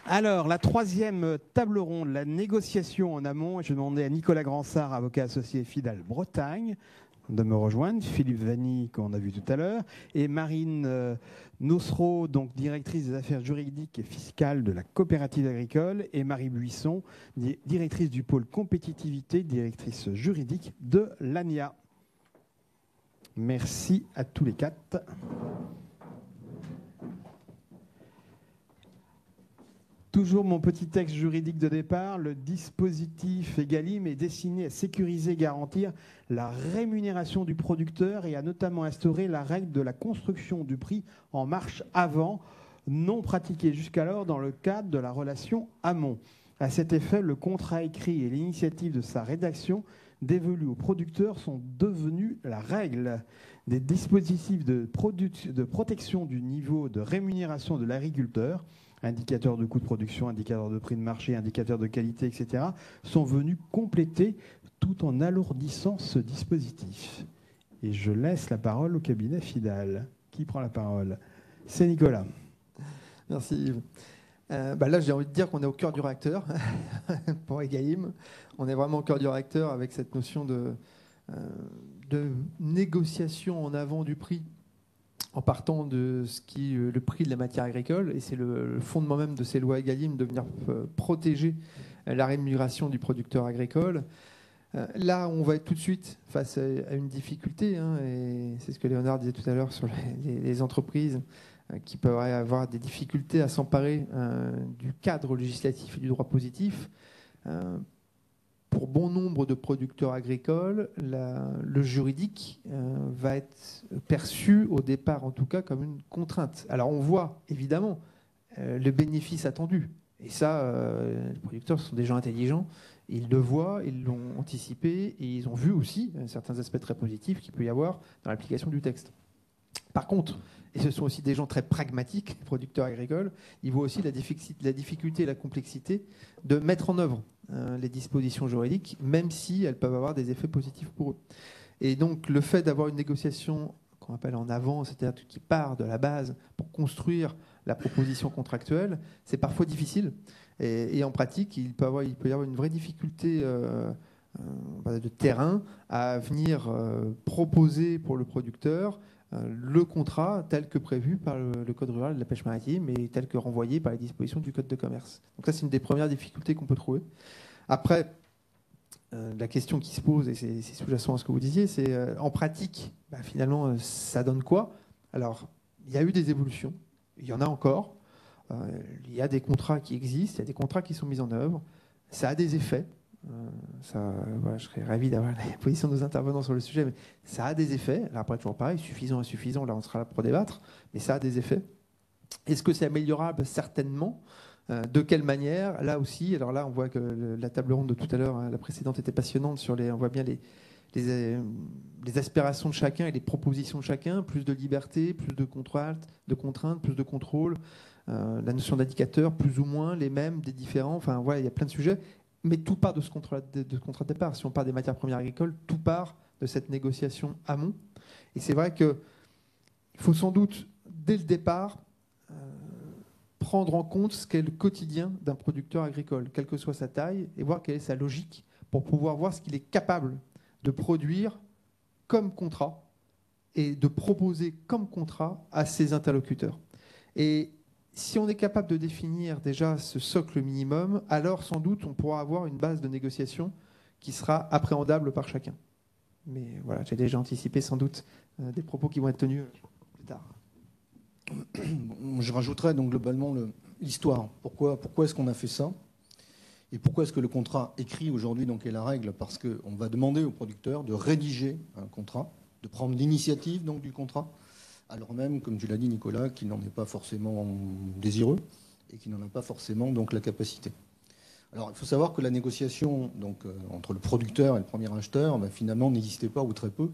Alors, la troisième table ronde, la négociation en amont. Je demandais à Nicolas Gransart, avocat associé FIDAL Bretagne, de me rejoindre, Philippe Vanny, qu'on a vu tout à l'heure, et Marine Nossereau, donc directrice des affaires juridiques et fiscales de la coopérative agricole, et Marie Buisson, directrice du pôle compétitivité, directrice juridique de l'ANIA. Merci à tous les quatre. Toujours mon petit texte juridique de départ, le dispositif Egalim est destiné à sécuriser et garantir la rémunération du producteur et à notamment instaurer la règle de la construction du prix en marche avant, non pratiquée jusqu'alors dans le cadre de la relation amont. À cet effet, le contrat écrit et l'initiative de sa rédaction dévolue au producteur sont devenus la règle. Des dispositifs de protection du niveau de rémunération de l'agriculteur, indicateurs de coûts de production, indicateurs de prix de marché, indicateurs de qualité, etc., sont venus compléter tout en alourdissant ce dispositif. Et je laisse la parole au cabinet FIDAL. Qui prend la parole? C'est Nicolas. Merci Yves. Là, j'ai envie de dire qu'on est au cœur du réacteur pour Egalim. On est vraiment au cœur du réacteur avec cette notion de négociation en avant du prix en partant de ce qui est le prix de la matière agricole. Et c'est le fondement même de ces lois Egalim de venir protéger la rémunération du producteur agricole. Là, on va être tout de suite face à une difficulté, hein, et c'est ce que Léonard disait tout à l'heure sur les entreprises qui peuvent avoir des difficultés à s'emparer du cadre législatif et du droit positif. Pour bon nombre de producteurs agricoles, le juridique va être perçu au départ, en tout cas, comme une contrainte. Alors on voit évidemment le bénéfice attendu. Et ça, les producteurs sont des gens intelligents. Ils le voient, ils l'ont anticipé et ils ont vu aussi certains aspects très positifs qu'il peut y avoir dans l'application du texte. Par contre, et ce sont aussi des gens très pragmatiques, les producteurs agricoles, ils voient aussi la difficulté et la complexité de mettre en œuvre les dispositions juridiques, même si elles peuvent avoir des effets positifs pour eux. Et donc, le fait d'avoir une négociation qu'on appelle en avant, c'est-à-dire qui part de la base pour construire la proposition contractuelle, c'est parfois difficile. Et en pratique, il peut y avoir une vraie difficulté de terrain à venir proposer pour le producteur le contrat tel que prévu par le Code rural de la pêche maritime et tel que renvoyé par les dispositions du Code de commerce. Donc ça, c'est une des premières difficultés qu'on peut trouver. Après, la question qui se pose, et c'est sous-jacent à ce que vous disiez, c'est en pratique, finalement, ça donne quoi? Alors, il y a eu des évolutions, il y en a encore. Il y a des contrats qui existent, il y a des contrats qui sont mis en œuvre. Ça a des effets. Je serais ravi d'avoir la position de nos intervenants sur le sujet, mais ça a des effets. Alors après, toujours pareil, suffisant, insuffisant, là on sera là pour débattre, mais ça a des effets. Est-ce que c'est améliorable? Certainement. De quelle manière? Là aussi, alors là on voit que la table ronde de tout à l'heure, la précédente était passionnante, on voit bien les aspirations de chacun et les propositions de chacun, plus de liberté, plus de contraintes, plus de contrôle, la notion d'indicateur, plus ou moins les mêmes, des différents, enfin voilà, il y a plein de sujets. Mais tout part de ce contrat de départ. Si on part des matières premières agricoles, tout part de cette négociation amont. Et c'est vrai qu'il faut sans doute, dès le départ, prendre en compte ce qu'est le quotidien d'un producteur agricole, quelle que soit sa taille, et voir quelle est sa logique pour pouvoir voir ce qu'il est capable de produire comme contrat et de proposer comme contrat à ses interlocuteurs. Et si on est capable de définir déjà ce socle minimum, alors sans doute on pourra avoir une base de négociation qui sera appréhendable par chacun. Mais voilà, j'ai déjà anticipé sans doute des propos qui vont être tenus plus tard. Je rajouterais donc globalement l'histoire. Pourquoi est-ce qu'on a fait ça? Et pourquoi est-ce que le contrat écrit aujourd'hui donc est la règle? Parce qu'on va demander au producteur de rédiger un contrat, de prendre l'initiative donc du contrat, alors même, comme tu l'as dit Nicolas, qu'il n'en est pas forcément désireux et qu'il n'en a pas forcément donc la capacité. Alors il faut savoir que la négociation donc, entre le producteur et le premier acheteur finalement n'existait pas ou très peu,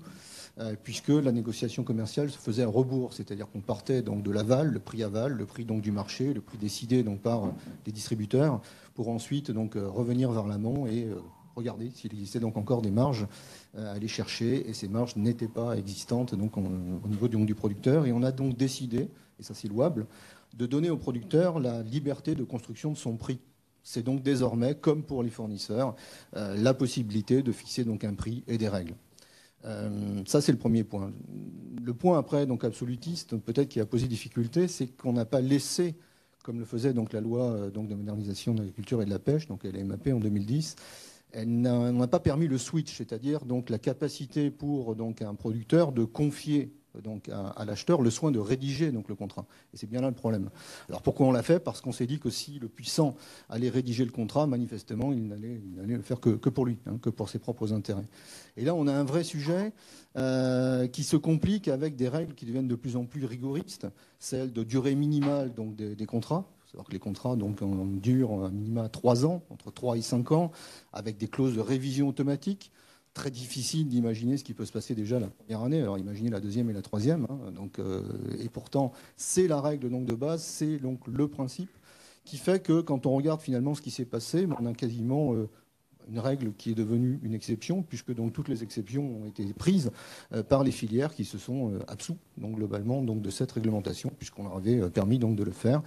puisque la négociation commerciale se faisait à rebours, c'est-à-dire qu'on partait donc de l'aval, le prix donc du marché, le prix décidé donc par les distributeurs, pour ensuite donc revenir vers l'amont et regarder s'il existait donc encore des marges à aller chercher, et ces marges n'étaient pas existantes donc au niveau donc, du producteur. Et on a donc décidé, et ça c'est louable, de donner au producteur la liberté de construction de son prix. C'est donc désormais, comme pour les fournisseurs, la possibilité de fixer donc un prix et des règles. Ça, c'est le premier point. Le point après, donc absolutiste, peut-être qui a posé difficulté, c'est qu'on n'a pas laissé, comme le faisait donc la loi donc de modernisation de l'agriculture et de la pêche, donc elle est MAP en 2010, elle n'a pas permis le switch, c'est-à-dire donc la capacité pour donc un producteur de confier donc à l'acheteur le soin de rédiger donc le contrat. Et c'est bien là le problème. Alors pourquoi on l'a fait? Parce qu'on s'est dit que si le puissant allait rédiger le contrat, manifestement, il n'allait le faire que pour lui, que pour ses propres intérêts. Et là, on a un vrai sujet qui se complique avec des règles qui deviennent de plus en plus rigoristes, celle de durée minimale donc des contrats. C'est-à-dire que les contrats donc, durent un minima 3 ans, entre 3 et 5 ans, avec des clauses de révision automatique. Très difficile d'imaginer ce qui peut se passer déjà la première année. Alors imaginez la deuxième et la troisième. Et pourtant, c'est la règle donc, de base, c'est donc le principe qui fait que quand on regarde finalement ce qui s'est passé, on a quasiment une règle qui est devenue une exception, puisque donc toutes les exceptions ont été prises par les filières qui se sont absous, donc globalement, donc de cette réglementation, puisqu'on leur avait permis donc de le faire.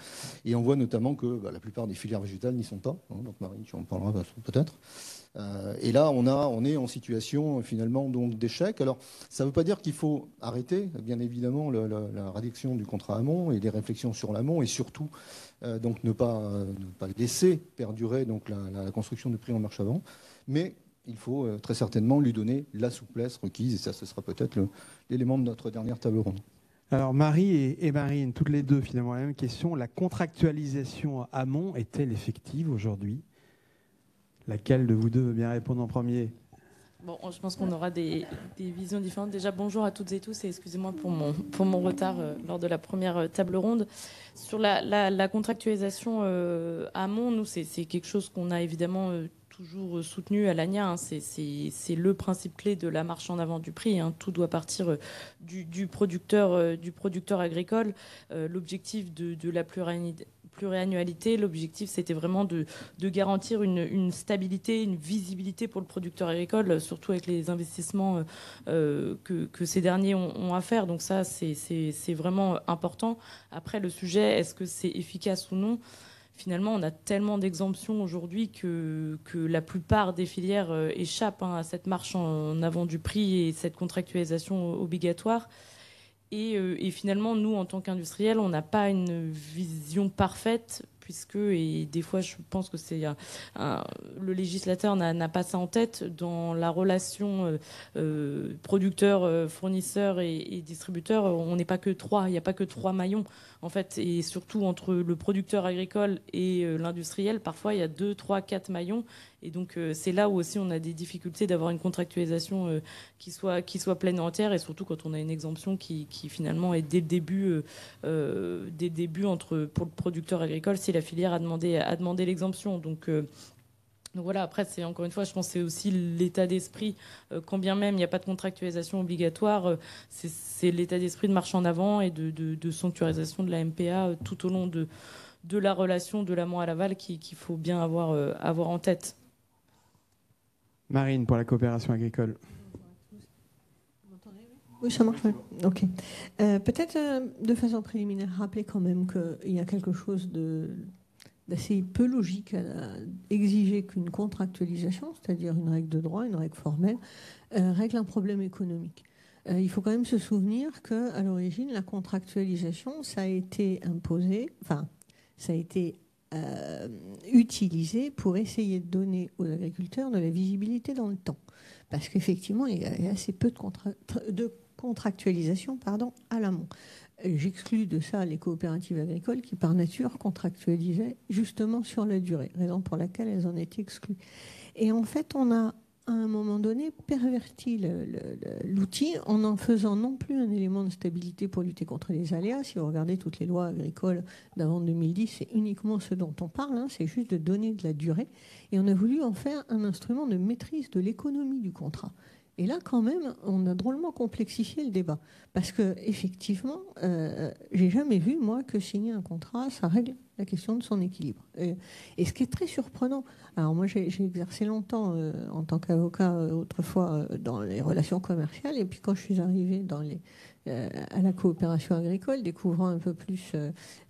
Et on voit notamment que la plupart des filières végétales n'y sont pas. Donc Marie, tu en parleras peut-être. Et là, on est en situation finalement donc d'échec. Alors, ça ne veut pas dire qu'il faut arrêter, bien évidemment, la rédaction du contrat amont et des réflexions sur l'amont, et surtout donc ne pas laisser perdurer donc la construction du prix en marche avant. Mais il faut très certainement lui donner la souplesse requise, et ça, ce sera peut-être l'élément de notre dernière table ronde. Alors Marie et Marine, toutes les deux finalement la même question. La contractualisation amont est-elle effective aujourd'hui? Laquelle de vous deux veut bien répondre en premier? Bon, je pense qu'on aura des visions différentes. Déjà, bonjour à toutes et tous et excusez-moi pour mon retard lors de la première table ronde. Sur la contractualisation amont, nous, c'est quelque chose qu'on a évidemment toujours soutenu à l'ANIA. C'est le principe clé de la marche en avant du prix. Tout doit partir du producteur agricole. L'objectif de la pluriannualité, l'objectif c'était vraiment de garantir une stabilité, une visibilité pour le producteur agricole, surtout avec les investissements que ces derniers ont à faire. Donc ça, c'est vraiment important. Après, le sujet, est-ce que c'est efficace ou non? Finalement, on a tellement d'exemptions aujourd'hui que la plupart des filières échappent à cette marche en avant du prix et cette contractualisation obligatoire. Et finalement, nous, en tant qu'industriels, on n'a pas une vision parfaite, puisque, et des fois, je pense que c'est le législateur n'a pas ça en tête, dans la relation producteur, fournisseur et distributeur, on n'est pas que trois, il n'y a pas que trois maillons, en fait, et surtout entre le producteur agricole et l'industriel, parfois, il y a 2, 3, 4 maillons. Et donc, c'est là où aussi on a des difficultés d'avoir une contractualisation qui soit pleine et entière, et surtout quand on a une exemption qui finalement est dès le début, pour le producteur agricole, si la filière a demandé l'exemption. Donc voilà, après, c'est encore une fois, je pense que c'est aussi l'état d'esprit, quand bien même il n'y a pas de contractualisation obligatoire, c'est l'état d'esprit de marche en avant et de sanctuarisation de la MPA tout au long de la relation de l'amont à l'aval qu'il faut bien avoir en tête. Marine, pour la coopération agricole. Oui, ça marche. Ouais. Ok. Peut-être de façon préliminaire, rappeler quand même qu'il y a quelque chose d'assez peu logique à exiger qu'une contractualisation, c'est-à-dire une règle de droit, une règle formelle, règle un problème économique. Il faut quand même se souvenir qu'à l'origine, la contractualisation, ça a été imposé, enfin, ça a été utilisé pour essayer de donner aux agriculteurs de la visibilité dans le temps. Parce qu'effectivement, il y a assez peu de contractualisation à l'amont. J'exclus de ça les coopératives agricoles qui, par nature, contractualisaient justement sur la durée, raison pour laquelle elles en étaient exclues. Et en fait, on a, à un moment donné, perverti l'outil en en faisant non plus un élément de stabilité pour lutter contre les aléas. Si vous regardez toutes les lois agricoles d'avant 2010, c'est uniquement ce dont on parle, c'est juste de donner de la durée. Et on a voulu en faire un instrument de maîtrise de l'économie du contrat. Et là, quand même, on a drôlement complexifié le débat. Parce que, effectivement, j'ai jamais vu, moi, que signer un contrat, ça règle la question de son équilibre. Et ce qui est très surprenant, alors moi j'ai exercé longtemps en tant qu'avocat autrefois dans les relations commerciales, et puis quand je suis arrivée à la coopération agricole, découvrant un peu plus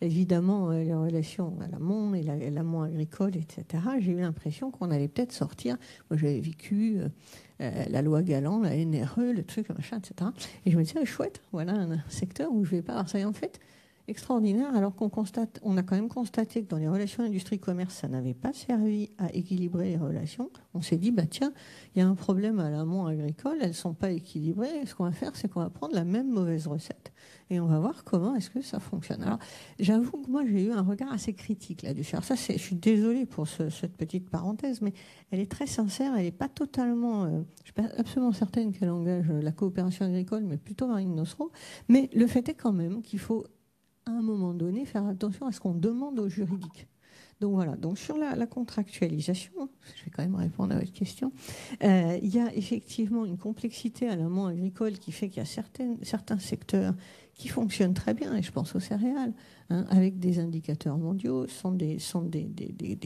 évidemment les relations à l'amont et l'amont agricole, etc., j'ai eu l'impression qu'on allait peut-être sortir. Moi j'avais vécu la loi Galland, la NRE, le truc, machin, etc. Et je me disais, chouette, voilà un secteur où je vais pas. Alors ça est en fait extraordinaire, alors on a quand même constaté que dans les relations industrie-commerce, ça n'avait pas servi à équilibrer les relations. On s'est dit, bah tiens, il y a un problème à l'amont agricole, elles ne sont pas équilibrées. Ce qu'on va faire, c'est qu'on va prendre la même mauvaise recette et on va voir comment est-ce que ça fonctionne. Alors, j'avoue que moi, j'ai eu un regard assez critique là-dessus. Alors ça, je suis désolée pour cette petite parenthèse, mais elle est très sincère, elle n'est pas totalement... je ne suis pas absolument certaine qu'elle engage la coopération agricole, mais plutôt Marine Nossereau. Mais le fait est quand même qu'il faut à un moment donné, faire attention à ce qu'on demande aux juridiques. Donc voilà, donc sur la contractualisation, je vais quand même répondre à votre question, il y a effectivement une complexité à l'amont agricole qui fait qu'il y a certains secteurs qui fonctionnent très bien, et je pense aux céréales, hein, avec des indicateurs mondiaux, sont des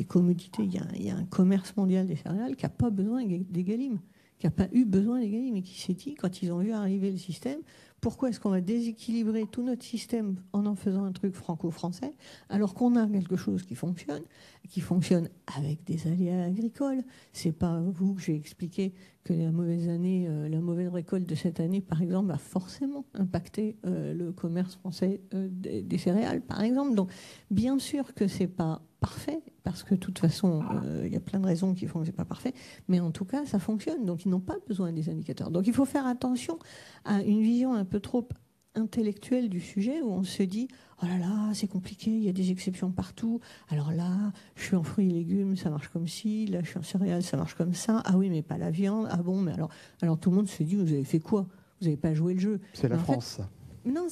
commodités. Il y a un commerce mondial des céréales qui n'a pas besoin des Galim, qui n'a pas eu besoin des Galim, et qui s'est dit, quand ils ont vu arriver le système, pourquoi est-ce qu'on va déséquilibrer tout notre système en faisant un truc franco-français, alors qu'on a quelque chose qui fonctionne avec des aléas agricoles. C'est pas vous que j'ai expliqué que la mauvaise récolte de cette année, par exemple, a forcément impacté le commerce français des céréales, par exemple. Donc, bien sûr que c'est pas parfait, parce que de toute façon, il y a plein de raisons qui font que c'est pas parfait, mais en tout cas, ça fonctionne. Donc, ils n'ont pas besoin des indicateurs. Donc, il faut faire attention à une vision un peu trop intellectuelle du sujet où on se dit oh là là, c'est compliqué, il y a des exceptions partout. Alors là, je suis en fruits et légumes, ça marche comme ci. Là, je suis en céréales, ça marche comme ça. Ah oui, mais pas la viande. Ah bon, mais alors tout le monde se dit vous avez fait quoi? Vous n'avez pas joué le jeu. C'est la France. Non,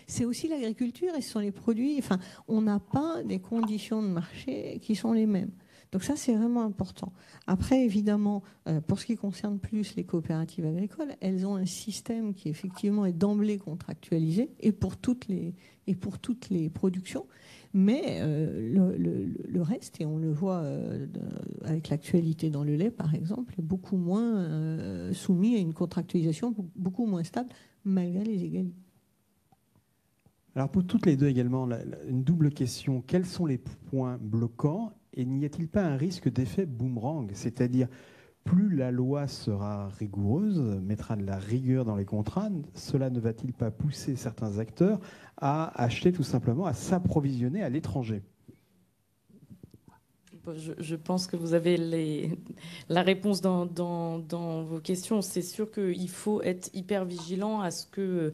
c'est aussi l'agriculture et ce sont les produits. Enfin, on n'a pas des conditions de marché qui sont les mêmes. Donc ça, c'est vraiment important. Après, évidemment, pour ce qui concerne plus les coopératives agricoles, elles ont un système qui effectivement est d'emblée contractualisé et pour toutes les productions. Mais le reste, et on le voit avec l'actualité dans le lait, par exemple, est beaucoup moins soumis à une contractualisation beaucoup moins stable, malgré les égalités. Alors pour toutes les deux également, une double question. Quels sont les points bloquants et n'y a-t-il pas un risque d'effet boomerang? C'est-à-dire, plus la loi sera rigoureuse, mettra de la rigueur dans les contrats, cela ne va-t-il pas pousser certains acteurs à acheter tout simplement, à s'approvisionner à l'étranger? Je pense que vous avez la réponse dans vos questions. C'est sûr qu'il faut être hyper vigilant à ce que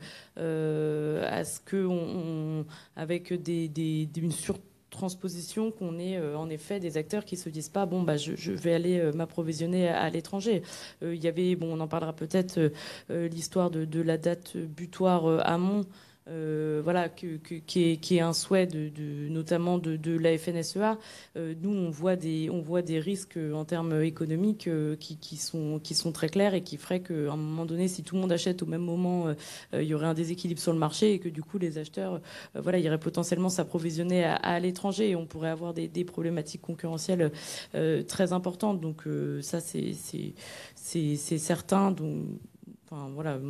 avec une surtransposition, qu'on ait en effet des acteurs qui se disent pas bon bah je vais aller m'approvisionner à l'étranger. Il y avait on en parlera peut-être l'histoire de la date butoir amont. Voilà, qui est un souhait notamment de la FNSEA. Nous, on voit des risques en termes économiques qui sont très clairs et qui feraient qu'à un moment donné, si tout le monde achète au même moment, il y aurait un déséquilibre sur le marché et que du coup, les acheteurs iraient potentiellement s'approvisionner à l'étranger et on pourrait avoir des problématiques concurrentielles très importantes. Donc ça, c'est certain. Donc, enfin, voilà,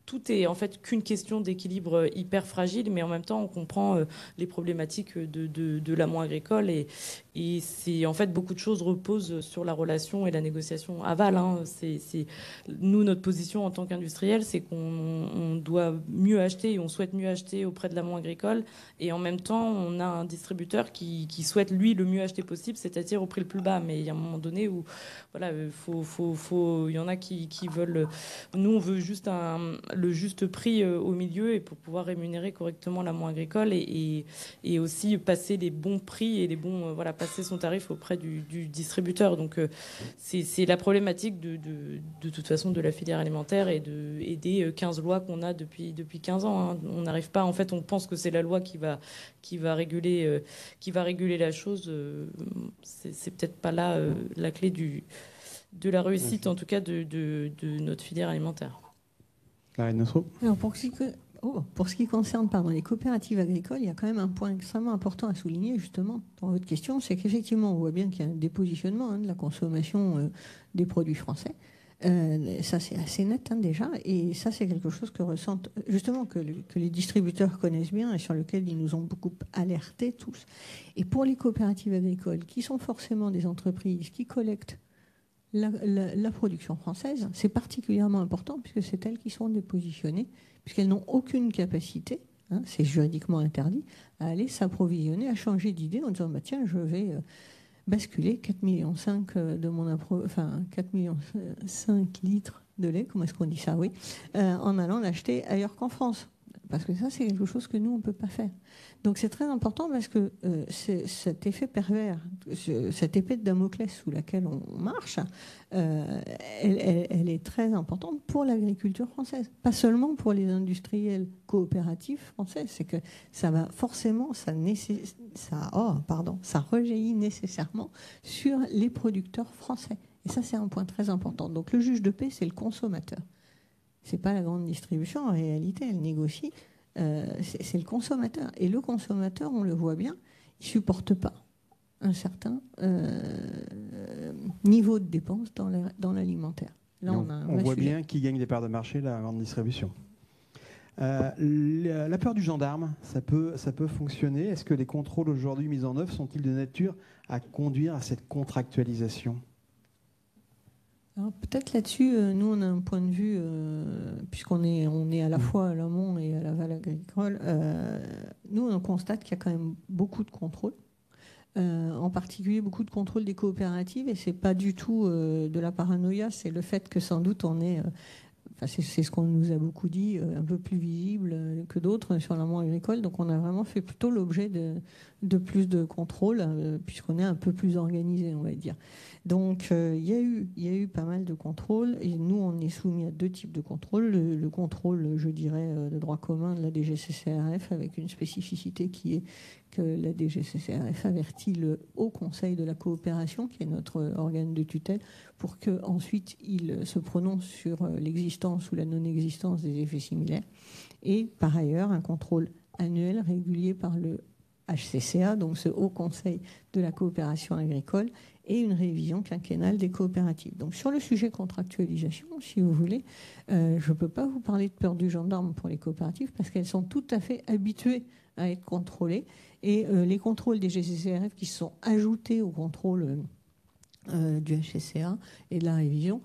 tout est en fait qu'une question d'équilibre hyper fragile, mais en même temps, on comprend les problématiques de l'amont agricole et c'est en fait beaucoup de choses reposent sur la relation et la négociation aval. Hein. Nous, notre position en tant qu'industriel, c'est qu'on doit mieux acheter et on souhaite mieux acheter auprès de l'amont agricole et en même temps, on a un distributeur qui souhaite lui le mieux acheter possible, c'est-à-dire au prix le plus bas. Mais il y a un moment donné où voilà, il y en a qui veulent. Nous, on veut juste le juste prix au milieu et pour pouvoir rémunérer correctement l'amont agricole et aussi passer les bons prix et les bons passer son tarif auprès du distributeur. Donc c'est la problématique de toute façon de la filière alimentaire et des 15 lois qu'on a depuis 15 ans. Hein. On n'arrive pas, en fait, on pense que c'est la loi qui va réguler la chose. C'est peut-être pas là la clé de la réussite, en tout cas de notre filière alimentaire. Alors Pour ce qui concerne les coopératives agricoles, il y a quand même un point extrêmement important à souligner, justement, dans votre question, c'est qu'effectivement, on voit bien qu'il y a un dépositionnement de la consommation des produits français. Ça, c'est assez net déjà, et ça, c'est quelque chose que ressentent, justement, que les distributeurs connaissent bien et sur lequel ils nous ont beaucoup alertés tous. Et pour les coopératives agricoles, qui sont forcément des entreprises qui collectent la production française, c'est particulièrement important puisque c'est elles qui sont dépositionnées, puisqu'elles n'ont aucune capacité, c'est juridiquement interdit, à aller s'approvisionner, à changer d'idée en disant tiens, je vais basculer 4,5 millions de mon 4,5 millions litres de lait, comment est-ce qu'on dit ça, oui, en allant l'acheter ailleurs qu'en France. Parce que ça, c'est quelque chose que nous, on ne peut pas faire. Donc c'est très important parce que cet effet pervers, cette épée de Damoclès sous laquelle on marche, elle est très importante pour l'agriculture française. Pas seulement pour les industriels coopératifs français, c'est que ça va forcément, ça rejaillit nécessairement sur les producteurs français. Et ça, c'est un point très important. Donc le juge de paix, c'est le consommateur. Ce n'est pas la grande distribution, en réalité, elle négocie. C'est le consommateur. Et le consommateur, on le voit bien, il ne supporte pas un certain niveau de dépenses dans l'alimentaire. Là, on voit bien qui gagne des parts de marché, la grande distribution. La peur du gendarme, ça peut fonctionner. Est-ce que les contrôles aujourd'hui mis en œuvre sont-ils de nature à conduire à cette contractualisation ? Alors, peut-être là-dessus, nous, on a un point de vue, puisqu'on est à la fois à l'amont et à l'aval agricole. Nous, on constate qu'il y a quand même beaucoup de contrôles, en particulier beaucoup de contrôles des coopératives, et c'est pas du tout de la paranoïa, c'est le fait que sans doute on est... c'est ce qu'on nous a beaucoup dit, un peu plus visible que d'autres sur l'amont agricole. Donc on a vraiment fait plutôt l'objet de plus de contrôles, puisqu'on est un peu plus organisé, on va dire. Donc il y a eu pas mal de contrôles, et nous on est soumis à 2 types de contrôles. Le contrôle, je dirais, de droit commun de la DGCCRF, avec une spécificité qui est que la DGCCRF avertit le Haut Conseil de la coopération, qui est notre organe de tutelle, pour qu'ensuite il se prononce sur l'existence ou la non-existence des effets similaires. Et par ailleurs, un contrôle annuel régulier par le HCCA, donc ce Haut Conseil de la coopération agricole, et une révision quinquennale des coopératives. Donc sur le sujet contractualisation, si vous voulez, je ne peux pas vous parler de peur du gendarme pour les coopératives, parce qu'elles sont tout à fait habituées à être contrôlées. Et les contrôles des GCCRF qui sont ajoutés au contrôle du HCCA et de la révision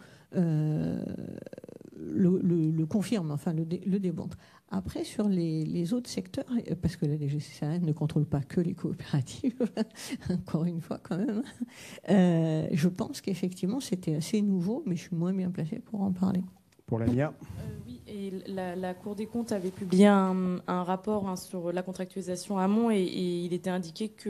le confirment, enfin le démontrent. Après, sur les autres secteurs, parce que la DGCCRF ne contrôle pas que les coopératives, encore une fois quand même, je pense qu'effectivement c'était assez nouveau, mais je suis moins bien placée pour en parler. Pour l'ANIA. Oui, et la Cour des comptes avait publié un rapport sur la contractualisation amont, et il était indiqué que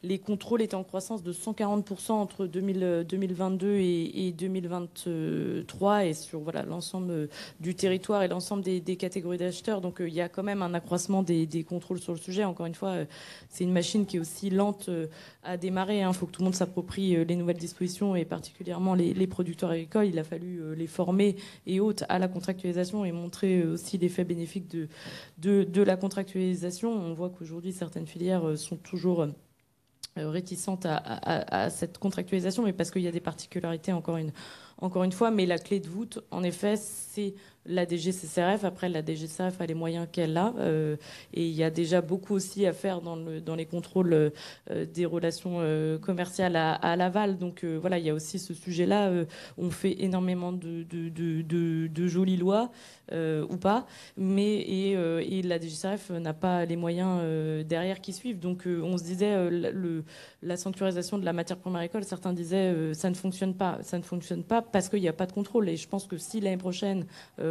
les contrôles étaient en croissance de 140% entre 2022 et 2023, et sur l'ensemble du territoire et l'ensemble des catégories d'acheteurs. Donc il y a quand même un accroissement des contrôles sur le sujet. Encore une fois, c'est une machine qui est aussi lente à démarrer. Il faut que tout le monde s'approprie les nouvelles dispositions, et particulièrement les producteurs agricoles. Il a fallu les former et autres à la contractualisation et montrer aussi l'effet bénéfique de la contractualisation. On voit qu'aujourd'hui, certaines filières sont toujours réticentes à cette contractualisation, mais parce qu'il y a des particularités, encore une fois. Mais la clé de voûte, en effet, c'est la DGCCRF. Après, la DGCCRF a les moyens qu'elle a, et il y a déjà beaucoup aussi à faire dans les contrôles des relations commerciales à l'aval. Donc il y a aussi ce sujet-là. On fait énormément de jolies lois, ou pas, et la DGCCRF n'a pas les moyens derrière qui suivent. Donc on se disait, la sanctuarisation de la matière première agricole, certains disaient ça ne fonctionne pas. Ça ne fonctionne pas parce qu'il n'y a pas de contrôle. Et je pense que si l'année prochaine,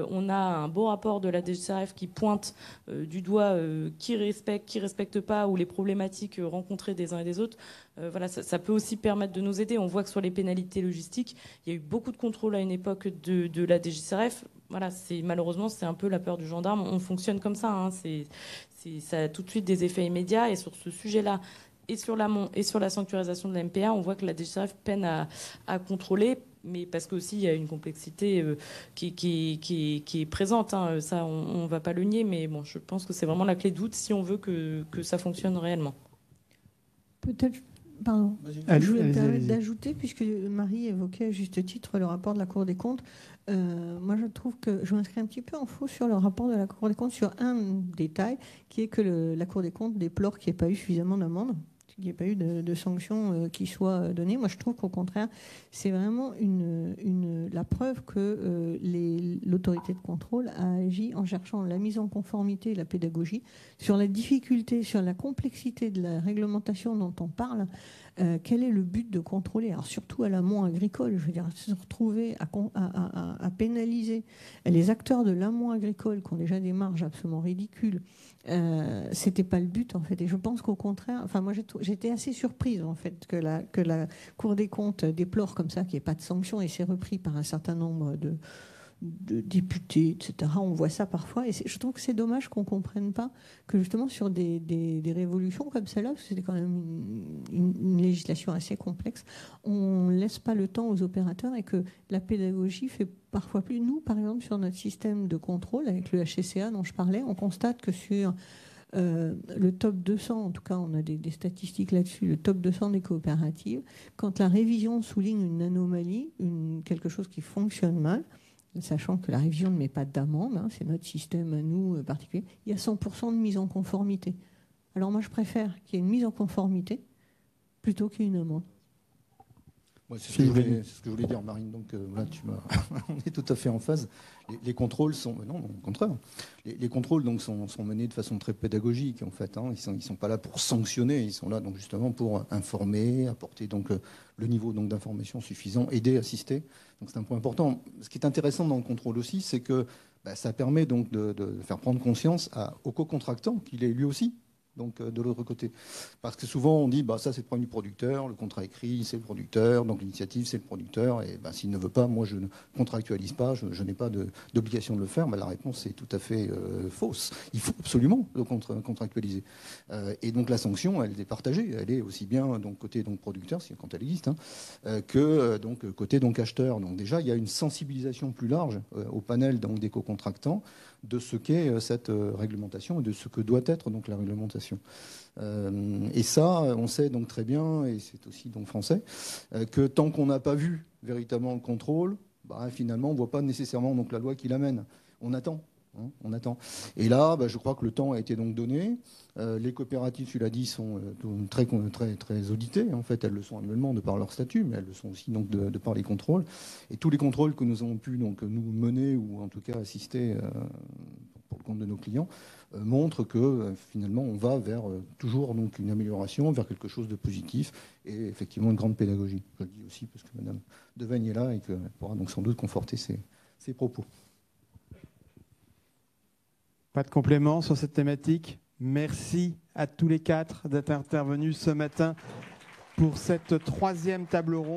on a un beau rapport de la DGCCRF qui pointe du doigt qui respecte pas, ou les problématiques rencontrées des uns et des autres, ça peut aussi permettre de nous aider. On voit que sur les pénalités logistiques, il y a eu beaucoup de contrôles à une époque de la DGCCRF. Malheureusement, c'est un peu la peur du gendarme. On fonctionne comme ça. Ça a tout de suite des effets immédiats. Et sur ce sujet-là, et sur l'amont et sur la sanctuarisation de la MPA, on voit que la DGCCRF peine à contrôler, mais parce qu'aussi il y a une complexité qui est présente. Hein. Ça, on ne va pas le nier, mais bon, je pense que c'est vraiment la clé de voûte si on veut que ça fonctionne réellement. Peut-être, pardon, je voulais me permettre d'ajouter, puisque Marie évoquait à juste titre le rapport de la Cour des comptes. Moi, je trouve que je m'inscris un petit peu en faux sur le rapport de la Cour des comptes sur un détail, qui est que la Cour des comptes déplore qu'il n'y ait pas eu suffisamment d'amendes, qu'il n'y ait pas eu de sanctions qui soient données. Moi, je trouve qu'au contraire, c'est vraiment la preuve que l'autorité de contrôle a agi en cherchant la mise en conformité et la pédagogie sur la difficulté, sur la complexité de la réglementation dont on parle. Quel est le but de contrôler? Alors surtout à l'amont agricole, je veux dire, se retrouver à pénaliser les acteurs de l'amont agricole qui ont déjà des marges absolument ridicules. C'était pas le but en fait, et je pense qu'au contraire, enfin moi j'étais assez surprise en fait que la Cour des comptes déplore comme ça qu'il n'y ait pas de sanctions, et c'est repris par un certain nombre de députés, etc. On voit ça parfois, et je trouve que c'est dommage qu'on ne comprenne pas que justement sur des révolutions comme celle-là, parce que c'était quand même une législation assez complexe, on ne laisse pas le temps aux opérateurs, et que la pédagogie fait parfois plus. Nous, par exemple, sur notre système de contrôle avec le HCCA dont je parlais, on constate que sur le top 200, en tout cas on a des statistiques là-dessus, le top 200 des coopératives, quand la révision souligne une anomalie, quelque chose qui fonctionne mal, sachant que la révision ne met pas d'amende, hein, c'est notre système à nous particulier, il y a 100% de mise en conformité. Alors moi je préfère qu'il y ait une mise en conformité plutôt qu'il y ait une amende. Ouais, c'est ce que je voulais dire, Marine. Donc là, on est tout à fait en phase. Les contrôles sont, non, au contraire. Les contrôles donc sont menés de façon très pédagogique en fait. Hein. Ils sont pas là pour sanctionner. Ils sont là donc justement pour informer, apporter donc le niveau donc d'information suffisant, aider, assister. Donc c'est un point important. Ce qui est intéressant dans le contrôle aussi, c'est que ça permet donc de faire prendre conscience au co-contractant qu'il est lui aussi. Donc de l'autre côté. Parce que souvent on dit ça c'est le problème du producteur, le contrat écrit c'est le producteur, donc l'initiative c'est le producteur, et s'il ne veut pas, moi je ne contractualise pas, je n'ai pas d'obligation de le faire. La réponse est tout à fait fausse. Il faut absolument le contractualiser. Et donc la sanction elle est partagée, elle est aussi bien donc côté donc producteur, quand elle existe, que donc côté donc acheteur. Donc déjà il y a une sensibilisation plus large au panel donc des co-contractants de ce qu'est cette réglementation et de ce que doit être donc la réglementation. Et ça, on sait donc très bien, et c'est aussi donc français, que tant qu'on n'a pas vu véritablement le contrôle, finalement, on ne voit pas nécessairement donc la loi qui l'amène. On attend. On attend. Et là, je crois que le temps a été donc donné. Les coopératives, tu l'as dit, sont très, très, très auditées. En fait, elles le sont annuellement de par leur statut, mais elles le sont aussi donc de par les contrôles. Et tous les contrôles que nous avons pu donc nous mener ou en tout cas assister pour le compte de nos clients montrent que finalement on va vers toujours donc une amélioration, vers quelque chose de positif et effectivement une grande pédagogie. Je le dis aussi parce que Madame Deveigne est là et qu'elle pourra donc sans doute conforter ses propos. Pas de complément sur cette thématique. Merci à tous les quatre d'être intervenus ce matin pour cette 3e table ronde.